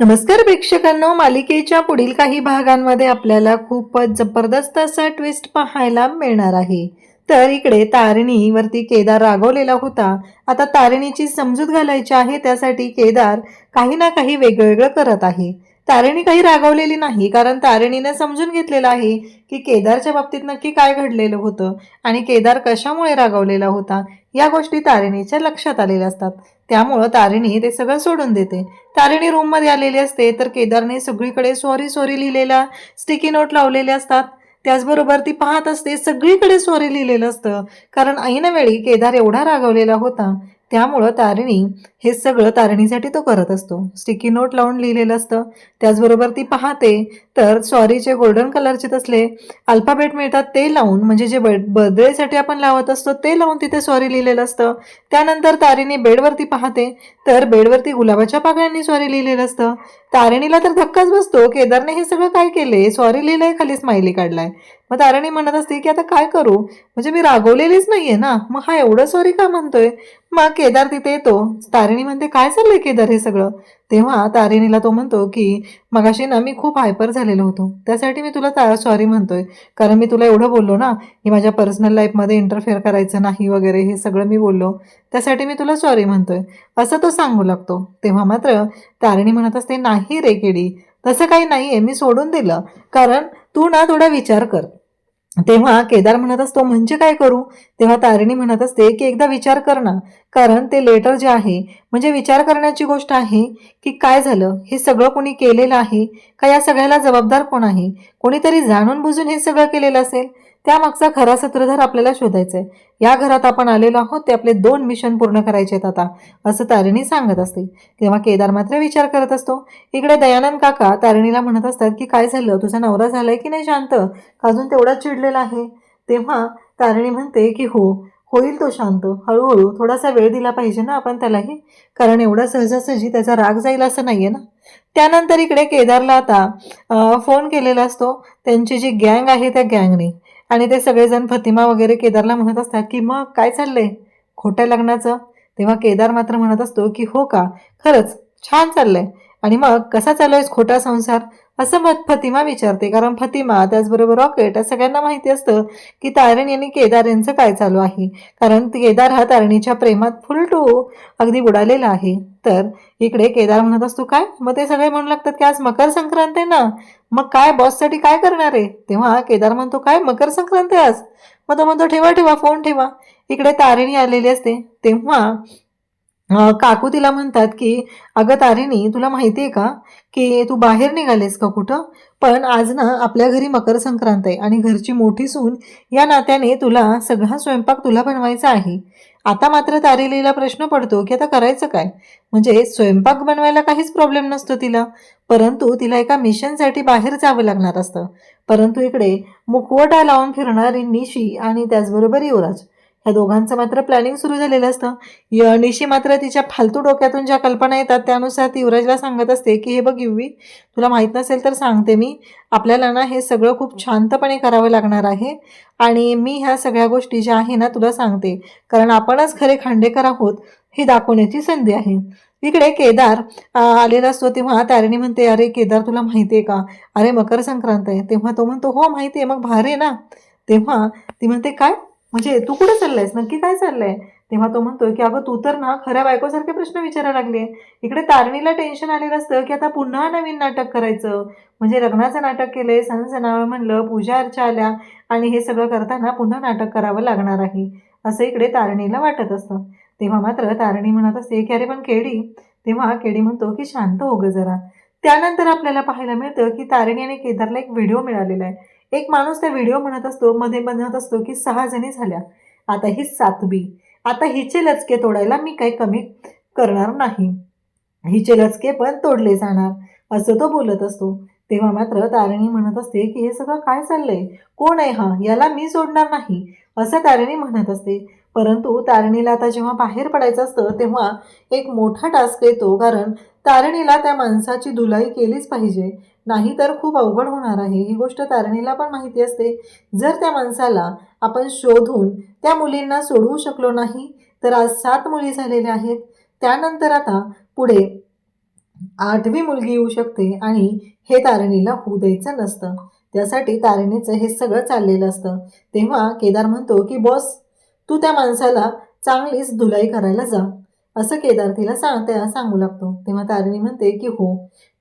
नमस्कार प्रेक्षकांनो, मालिकेच्या पुढील काही भागांमध्ये आपल्याला खूपच जबरदस्त असा ट्विस्ट पाहायला मिळणार आहे. तर इकडे तारिणीवरती केदार रागवलेला होता. आता तारिणीची समजूत घालायची आहे, त्यासाठी केदार काही ना काही वेगळं करत आहे. तारिणी काही रागवलेली नाही, कारण तारिणीने समजून घेतलेलं आहे की केदारच्या बाबतीत नक्की काय घडलेलं होतं आणि केदार कशामुळे रागवलेला होता. या गोष्टी तारिणीच्या लक्षात आलेल्या असतात. त्यामुळं तारिणी ते सगळं सोडून देते. तारिणी रूममध्ये आलेली असते, तर केदारने सगळीकडे सॉरी सॉरी लिहिलेला स्टिकी नोट लावलेले असतात. त्याचबरोबर ती पाहत असते, सगळीकडे सॉरी लिहिलेलं असतं, कारण ऐनवेळी केदार एवढा रागवलेला होता. त्यामुळं तारिणी हे सगळं तारिणीसाठी तो करत असतो. स्टिकी नोट लावून लिहिलेलं असतं. त्याचबरोबर ती पाहते, तर सॉरीचे गोल्डन कलरचे तसले अल्फाबेट मिळतात, ते लावून, म्हणजे जे बर्थडेसाठी आपण लावत असतो ते लावून तिथे सॉरी लिहिलेलं असतं. त्यानंतर तारिणी बेडवरती पाहते, तर बेडवरती गुलाबाच्या पाकळ्यांनी सॉरी लिहिलेलं असतं. तारिणीला तर धक्काच बसतो, केदारने हे सगळं काय केले, सॉरी लिहिलंय, खाली स्माइली काढलाय. मग तारिणी म्हणत असते की आता काय करू, म्हणजे मी रागवलेलीच नाहीये ना, मग हा एवढं सॉरी का म्हणतोय. मग केदार तिथे येतो. तारिणी म्हणते काय चाललंय केदार हे सगळं. तेव्हा तारिणीला तो म्हणतो की मगाशी ना मी खूप हायपर झालेलो होतो, त्यासाठी मी तुला सॉरी म्हणतोय, कारण मी तुला एवढं बोललो ना की माझ्या पर्सनल लाईफमध्ये इंटरफेअर करायचं नाही वगैरे, हे सगळं मी बोललो, त्यासाठी मी तुला सॉरी म्हणतोय, असं तो सांगू लागतो. तेव्हा मात्र तारिणी म्हणत असते, नाही रे केडी, तसं काही नाहीये, मी सोडून दिलं, कारण तू ना थोडा विचार कर. तेव्हा केदार म्हणत असतो, म्हणजे काय करू. तेव्हा तारिणी म्हणत असते की एकदा विचार कर ना, कारण ते लेटर जे आहे, म्हणजे विचार करण्याची गोष्ट आहे की काय झालं, हे सगळं कोणी केलेलं आहे का, या सगळ्याला जबाबदार कोण आहे. कोणीतरी जाणून बुजून हे सगळं केलेलं असेल, त्यामागचा खरा सूत्रधार आपल्याला शोधायचा आहे. या घरात आपण आलेलो आहोत, ते आपले 2 मिशन पूर्ण करायचे आहेत आता, असं तारिणी सांगत असते. तेव्हा केदार मात्र विचार करत असतो. इकडे दयानंद काका तारिणीला म्हणत असतात की काय झालं, तुझा नवरा झालाय की नाही शांत, अजून तेवढाच चिडलेला आहे. तेव्हा तारिणी म्हणते की होईल तो शांत, हळूहळू, थोडासा वेळ दिला पाहिजे ना आपण त्यालाही, कारण एवढा सहजासहजी त्याचा राग जाईल असं नाहीये ना. त्यानंतर इकडे केदारला आता फोन केलेला असतो त्यांची जी गँग आहे त्या गँगने, आणि ते सगळेजण फतिमा वगैरे केदारला म्हणत असतात की मग काय चाललंय खोट्या लग्नाचं. तेव्हा केदार मात्र म्हणत असतो की हो का, खरंच छान चाललंय, आणि मग कसा चालू आहे खोटा संसार, असं मत फतिमा विचारते. कारण फतिमा त्याचबरोबर रॉकेट या सगळ्यांना माहिती असतं की तारिणी आणि केदार यांचं काय चालू आहे, कारण केदार हा तारिणीच्या प्रेमात फुल टू अगदी बुडालेला आहे. तर इकडे केदार म्हणत असतो काय, मग ते सगळे म्हणू लागतात की आज मकर संक्रांत आहे ना, मग काय बॉससाठी काय करणार आहे. तेव्हा केदार म्हणतो काय मकर संक्रांत आहे आज, मग तो म्हणतो ठेवा ठेवा फोन ठेवा. इकडे तारिणी आलेली असते. तेव्हा काकू तिला म्हणतात की अगं तारिणी, तुला माहिती आहे का की तू बाहेर निघालेस का कुठं, पण आज ना आपल्या घरी मकर संक्रांत आहे आणि घरची मोठी सून या नात्याने तुला सगळा स्वयंपाक तुला बनवायचा आहे. आता मात्र तारिणीला प्रश्न पडतो की आता करायचं काय, म्हणजे स्वयंपाक बनवायला काहीच प्रॉब्लेम नसतो तिला, परंतु तिला एका मिशनसाठी बाहेर जावं लागणार असतं. परंतु इकडे मुखवटा लावून फिरणारी निशी आणि त्याचबरोबर युवराज, ह्या दोघांचं मात्र प्लॅनिंग सुरू झालेलं असतं. निशी मात्र तिच्या फालतू डोक्यातून ज्या कल्पना येतात त्यानुसार ती युवराजला सांगत असते की हे बघ युवी, तुला माहीत नसेल तर सांगते मी, आपल्याला ना हे सगळं खूप शांतपणे करावं लागणार आहे, आणि मी ह्या सगळ्या गोष्टी ज्या आहे ना तुला सांगते, कारण आपणच खरे खांडेकर आहोत हे दाखवण्याची संधी आहे. इकडे केदार आलेला असतो. तेव्हा तारिणी म्हणते, अरे केदार तुला माहिती आहे का, अरे मकर संक्रांत आहे. तेव्हा तो म्हणतो हो माहिती आहे, मग भारी आहे ना. तेव्हा ती म्हणते काय, म्हणजे तू कुठे चाललायस, नक्की काय चाललंय. तेव्हा तो म्हणतोय की अगं तू तर ना खऱ्या बायकोसारखे प्रश्न विचारायला लागले. इकडे तारिणीला टेन्शन आलेलं असतं की आता पुन्हा नवीन नाटक करायचं, म्हणजे लग्नाचं नाटक केलंय, सण सणावळ म्हणलं, पूजा अर्चा आल्या, आणि हे सगळं करताना पुन्हा नाटक करावं लागणार आहे, असं इकडे तारिणीला वाटत असतं. तेव्हा मात्र तारिणी म्हणत असते की अरे पण केडी. तेव्हा केडी म्हणतो की शांत हो ग जरा. त्यानंतर आपल्याला पाहायला मिळतं की तारिणी आणि केदारला एक व्हिडिओ मिळालेला आहे. एक माणूस त्या व्हिडिओ मध्ये म्हणत असतो की 6 जणी झाल्या, आता ही 7वी, आता हिचे लचके तोडायला मी काही कमी करणार नाही, हिचे लचके पण तोडले जाणार, असं तो बोलत असतो. तेव्हा मात्र तारिणी म्हणत असते की हे सगळं काय चाललंय, कोण आहे हा, याला मी सोडणार नाही, असं तारिणी म्हणत असते. परंतु तारिणीला आता जेव्हा बाहेर पडायचं असतं तेव्हा एक मोठा टास्क येतो, कारण तारिणीला त्या माणसाची धुलाई केलीच पाहिजे, नाही तर खूप अवघड होणार आहे. ही गोष्ट तारिणीला पण माहिती असते. जर त्या माणसाला आपण शोधून त्या मुलींना सोडवू शकलो नाही तर आज 7 मुली झालेल्या आहेत. त्यानंतर आता पुढे 8वी मुलगी येऊ शकते आणि हे तारिणीला होऊ द्यायचं नसतं. त्यासाठी तारिणीचं हे सगळं चाललेलं असतं. तेव्हा केदार म्हणतो की बॉस, तू त्या माणसाला चांगलीच धुलाई करायला जा, असं केदार तिला सांगू लागतो. तेव्हा तारिणी म्हणते की हो,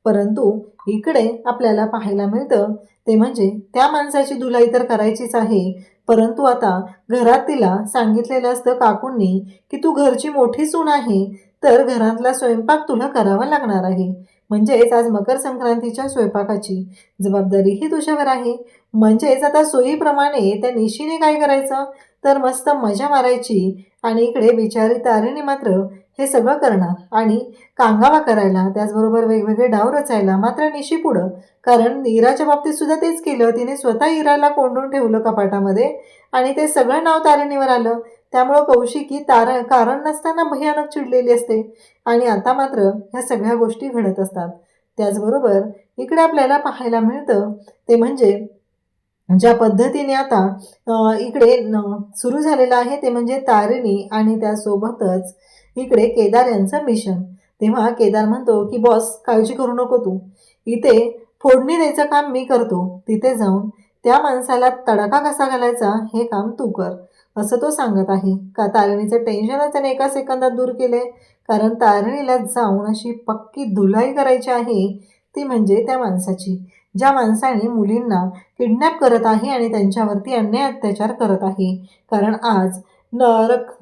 परंतु इकडे आपल्याला पाहायला मिळतं ते म्हणजे त्या माणसाची धुलाई तर करायचीच आहे, परंतु आता घरात तिला सांगितलेलं असतं काकूंनी की तू घरची मोठी सून आहे, तर घरातला स्वयंपाक तुला करावा लागणार आहे. म्हणजेच आज मकर संक्रांतीच्या स्वयंपाकाची जबाबदारीही तुझ्यावर आहे. म्हणजेच आता सोयीप्रमाणे त्या निशीने काय करायचं, तर मस्त मजा मारायची आणि इकडे बिचारी तारिणी मात्र हे सगळं करणार आणि कांगावा करायला, त्याचबरोबर वेगवेगळे डाव रचायला मात्र निशी पुढं. कारण इराच्या बाबतीत सुद्धा तेच केलं. तिने स्वतः इराला कोंडून ठेवलं कपाटामध्ये आणि ते सगळं नाव तारिणीवर आलं. त्यामुळं कौशिकी कारण नसताना भयानक चिडलेली असते आणि आता मात्र ह्या सगळ्या गोष्टी घडत असतात. त्याचबरोबर इकडे आपल्याला पाहायला मिळतं ते म्हणजे ज्या पद्धतीने आता इकडे सुरू झालेलं आहे ते म्हणजे तारिणी आणि त्यासोबतच इकडे केदार यांचं मिशन. तेव्हा केदार म्हणतो की बॉस, काळजी करू नको तू, इथे फोडणी द्यायचं काम मी करतो, तिथे जाऊन त्या माणसाला तडका कसा घालायचा हे काम तू कर, असं तो सांगत आहे. का तारिणीचं टेन्शनच त्याने एका सेकंदात दूर केले. कारण तारिणीला जाऊन अशी पक्की धुलाई करायची आहे, ती म्हणजे त्या माणसाची, ज्या माणसाने मुलींना किडनॅप करत आहे आणि त्यांच्यावरती अन्याय अत्याचार करत आहे. कारण आज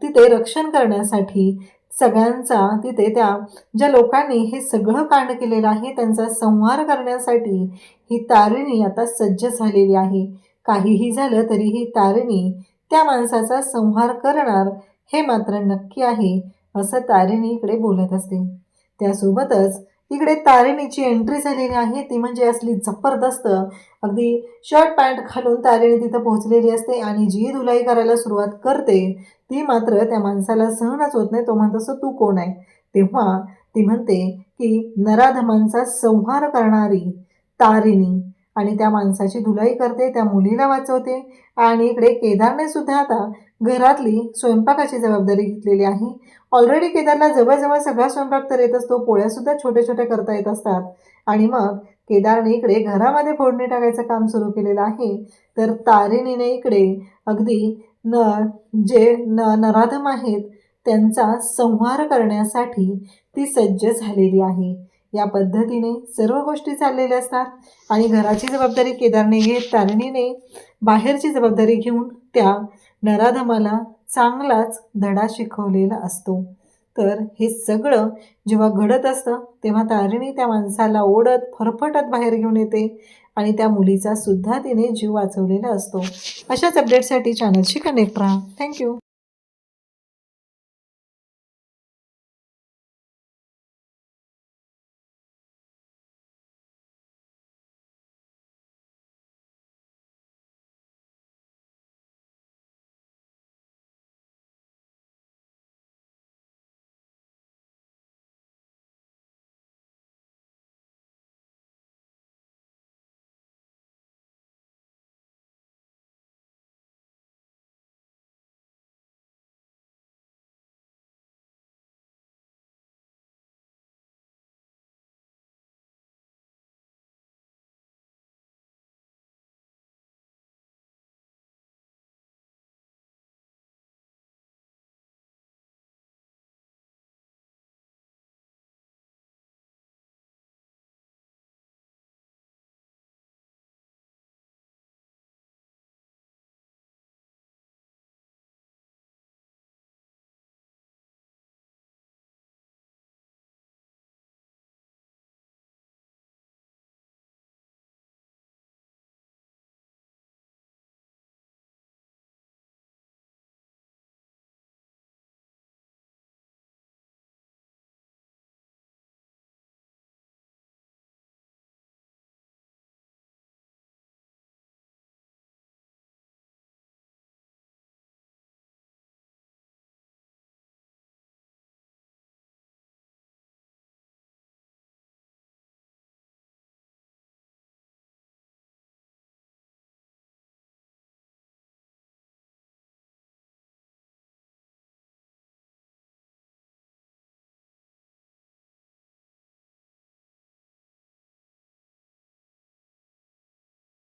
तिथे रक्षण करण्यासाठी सगळ्यांचा, तिथे त्या ज्या लोकांनी हे सगळं कांड केलेलं आहे त्यांचा संहार करण्यासाठी ही तारिणी आता सज्ज झालेली आहे. काहीही झालं तरी ही तारिणी त्या माणसाचा संहार करणार हे मात्र नक्की आहे, असं तारिणी इकडे बोलत असते. त्यासोबतच इकडे तारिणीची एंट्री झालेली आहे ती म्हणजे असली जबरदस्त, अगदी शर्ट पॅन्ट घालून तारिणी तिथं पोहोचलेली असते आणि जी धुलाई करायला सुरुवात करते ती मात्र त्या माणसाला सहनच होत नाही. तो म्हणत असतो, तू कोण आहे? तेव्हा ती म्हणते की नराधमांचा संहार करणारी तारिणी, आणि त्या माणसाची धुलाई करते, त्या मुलीला वाचवते. आणि इकडे केदारने सुद्धा आता घरातली स्वयंपाकाची जबाबदारी घेतलेली आहे. ऑलरेडी केदारला जवळजवळ सगळा स्वयंपाक तर येत असतो, पोळ्यासुद्धा छोटे छोटे करता येत असतात. आणि मग केदारने इकडे घरामध्ये फोडणी टाकायचं काम सुरू केलेलं आहे. तर तारिणीने इकडे अगदी नराधम आहेत त्यांचा संहार करण्यासाठी ती सज्ज झालेली आहे. या पद्धतीने सर्व गोष्टी चाललेल्या असतात आणि घराची जबाबदारी केदारने घेत तारिणीने बाहेरची जबाबदारी घेऊन त्या नराधमाला चांगलाच धडा शिकवलेला असतो. तर हे सगळं जेव्हा घडत असतं तेव्हा तारिणी त्या माणसाला ओढत फरफटत बाहेर घेऊन येते आणि त्या मुलीचा सुद्धा तिने जीव वाचवलेला असतो. अशाच अपडेटसाठी चॅनलशी कनेक्ट राहा. थँक्यू.